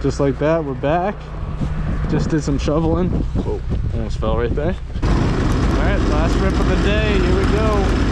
Just like that, we're back. Just did some shoveling. Whoa, almost fell right there. All right, last rip of the day, here we go.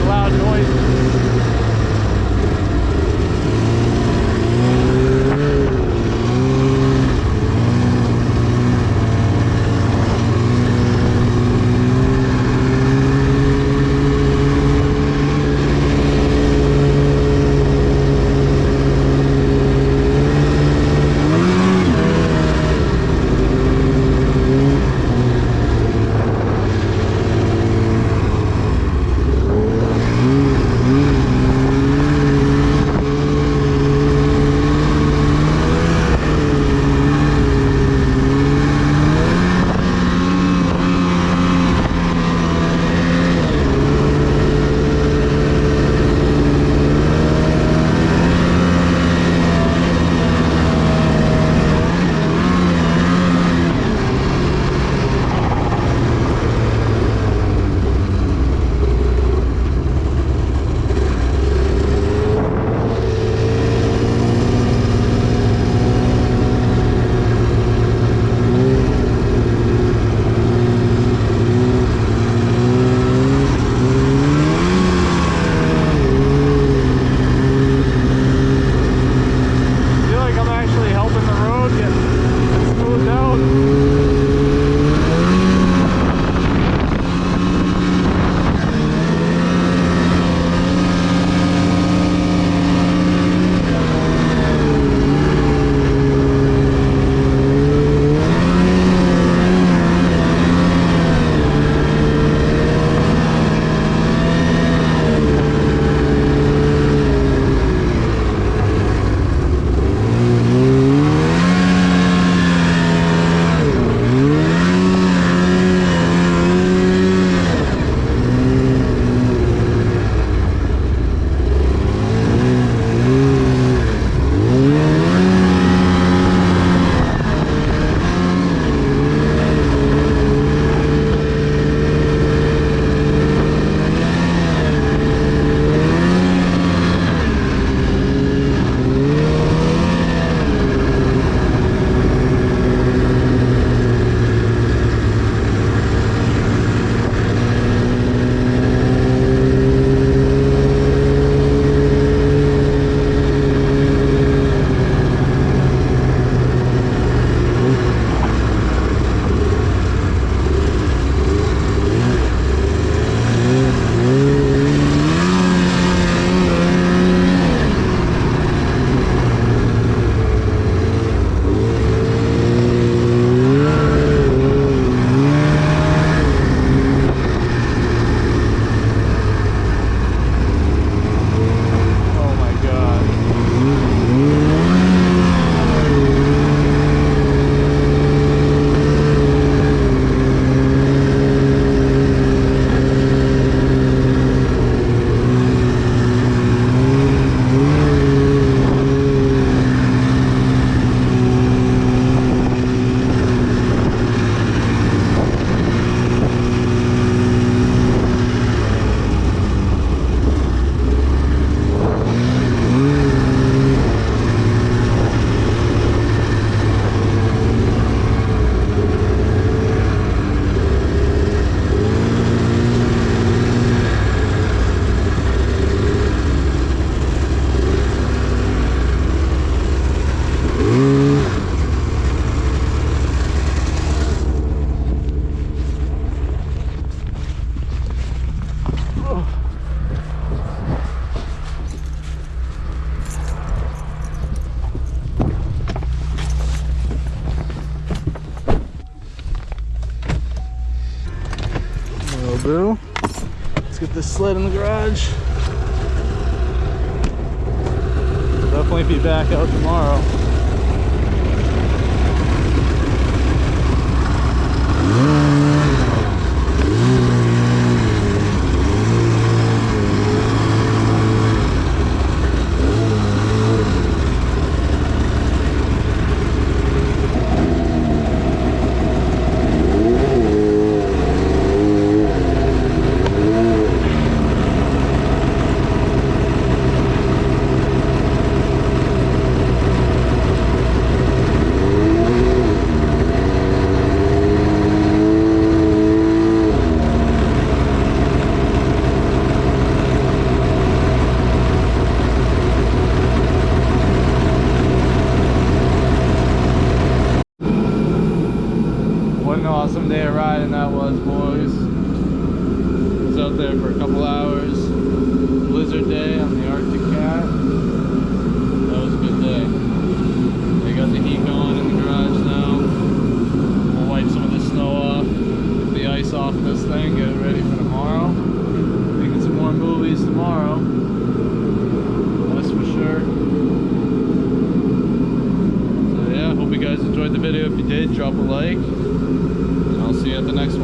loud noises. Boo. Let's get this sled in the garage. Definitely be back out tomorrow. out there for a couple hours. Blizzard day on the Arctic Cat. That was a good day. They got the heat going in the garage now. We'll wipe some of the snow off, get the ice off this thing, get it ready for tomorrow. Making some more movies tomorrow. That's for sure. So yeah, hope you guys enjoyed the video. If you did, drop a like. And I'll see you at the next one.